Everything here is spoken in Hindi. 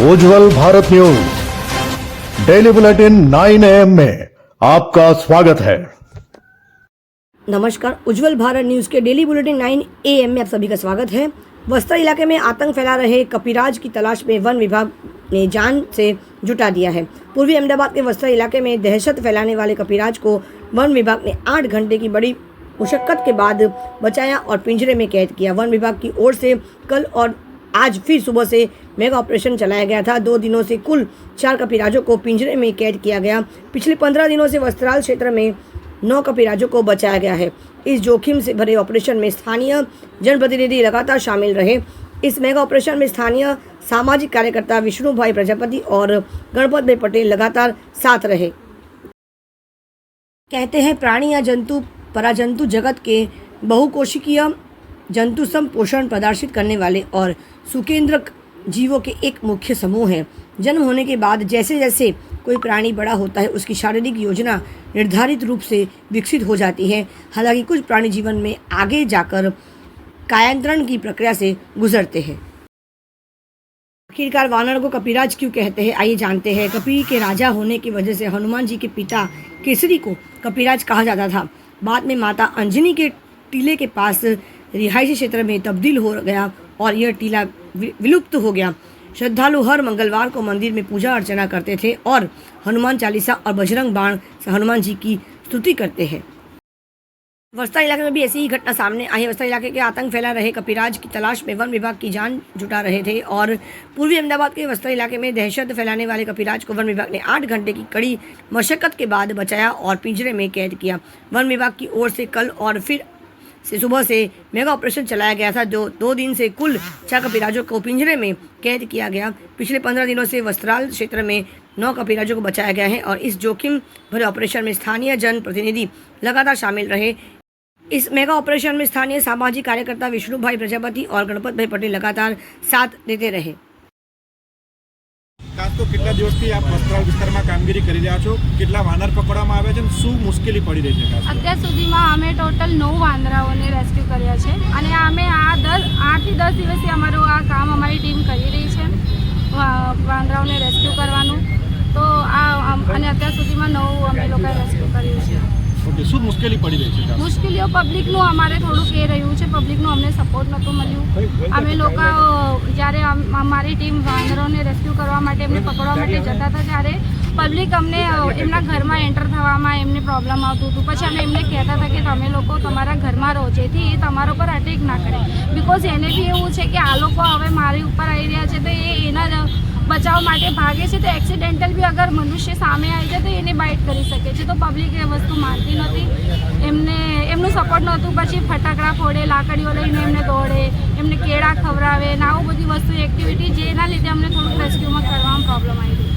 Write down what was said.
Ujjwal Bharat news daily bulletin 9 AM में आपका स्वागत है। नमस्कार, उज्जवल भारत न्यूज़ के डेली बुलेटिन 9 AM में आप सभी का स्वागत है। बस्तर इलाके में आतंक फैला रहे कपिराज की तलाश में वन विभाग ने जान से जुटा दिया है। पूर्वी अहमदाबाद के बस्तर इलाके में दहशत फैलाने वाले कपिराज को वन विभाग ने 8 घंटे की बड़ी मुशक्कत के बाद बचाया और पिंजरे में कैद किया। वन विभाग की ओर से कल और आज फिर सुबह से मेगा ऑपरेशन चलाया गया था। 2 दिनों से कुल 4 कपिराजों को पिंजरे में कैद किया गया। पिछले 15 दिनों से वस्त्राल क्षेत्र में 9 कपिराजों को बचाया गया है। इस जोखिम से भरे ऑपरेशन में स्थानीय जनप्रतिनिधि लगातार शामिल रहे। इस मेगा ऑपरेशन में स्थानीय सामाजिक कार्यकर्ता विष्णु भाई प्रजापति और गणपत भाई पटेल लगातार साथ रहे। कहते हैं प्राणी या जंतु पराजंतु जगत के बहुकोशिकीय जंतु सम पोषण प्रदर्शित करने वाले और सुकेंद्रक जीवों के एक मुख्य समूह है। जन्म होने के बाद जैसे जैसे कोई प्राणी बड़ा होता है उसकी शारीरिक योजना निर्धारित रूप से विकसित हो जाती है। हालांकि कुछ प्राणी जीवन में आगे जाकर कायांतरण की प्रक्रिया से गुजरते हैं। आखिरकार वानर को कपिराज क्यों कहते हैं, आइए जानते हैं। कपि के राजा होने की वजह से हनुमान जी के पिता केसरी को कपिराज कहा जाता था। बाद में माता अंजनी के टीले के पास रिहायशी क्षेत्र में तब्दील हो गया और यह टीला विलुप्त हो गया। श्रद्धालु हर मंगलवार को मंदिर में पूजा अर्चना करते थे और हनुमान चालीसा और बजरंग बाण से हनुमान जी की स्तुति करते हैं। बस्तर इलाके में भी ऐसी ही घटना सामने आई है। बस्तर इलाके के आतंक फैला रहे कपिराज की तलाश में वन विभाग की जान जुटा रहे थे और पूर्वी अहमदाबाद के बस्तर इलाके में दहशत फैलाने वाले कपिराज को वन विभाग ने 8 घंटे की कड़ी मशक्कत के बाद बचाया और पिंजरे में कैद किया। वन विभाग की ओर से कल और फिर से सुबह से मेगा ऑपरेशन चलाया गया था। 2 दिन से कुल 4 कपिराजों को पिंजरे में कैद किया गया। पिछले 15 दिनों से वस्त्राल क्षेत्र में 9 कपिराजों को बचाया गया है और इस जोखिम भरे ऑपरेशन में स्थानीय जनप्रतिनिधि लगातार शामिल रहे। इस मेगा ऑपरेशन में स्थानीय सामाजिक कार्यकर्ता विष्णु भाई प्रजापति और गणपत भाई पटेल लगातार साथ देते रहे। तो કેટલા દિવસથી આપ વસ્ત્રાલ વિસ્તારમાં કામગીરી કરી રહ્યા છો, કેટલા વાનર પકડવામાં આવ્યા છે અને શું મુશ્કેલી પડી રહી છે? અત્યાર સુધીમાં અમે ટોટલ 9 વાંદરાઓને રેસ્ક્યુ કર્યા છે અને અમે આ 8 થી 10 દિવસથી અમારું આ કામ અમારી ટીમ કરી રહી છે વાંદરાઓને રેસ્ક્યુ કરવાનું। તો આ અને અત્યાર સુધીમાં 9 અમે લોકોએ રેસ્ક્યુ કર્યું છે। ઓકે, શું મુશ્કેલી પડી રહી છે? મુશ્કેલીઓ પબ્લિકનું અમારે થોડુંક એ રહ્યું છે, પબ્લિકનું અમને સપોર્ટ નહોતું મળ્યું। અમે લોકો જ્યારે અમારી ટીમ વાંદરોને રેસ્ક્યુ કરવા માટે એમને પકડવા માટે જતા હતા ત્યારે પબ્લિક અમને એમના ઘરમાં એન્ટર થવામાં એમને પ્રોબ્લેમ આવતું હતું। પછી અમે એમને કહેતા હતા કે તમે લોકો તમારા ઘરમાં રહો જેથી એ તમારા ઉપર અટેક ના કરે, બિકોઝ એને બી એવું છે કે આ લોકો હવે મારી ઉપર આવી રહ્યા છે તો એના બચાવ માટે ભાગે છે, તો એક્સિડેન્ટલ બી અગર મનુષ્ય સામે આવી જાય તો એને બાઇટ કરી શકે છે। તો પબ્લિક એ વસ્તુ માનતી નહોતી, એમનું સપોર્ટ નહોતું। પછી ફટાકડા ફોડે, લાકડીઓ લઈને એમને દોડે, એમને કેળા ખવડાવે ને આવું બધી વસ્તુ એક્ટિવિટી જેના લીધે અમને થોડુંક રેસ્ક્યુમાં કરવામાં પ્રોબ્લેમ આવી હતી।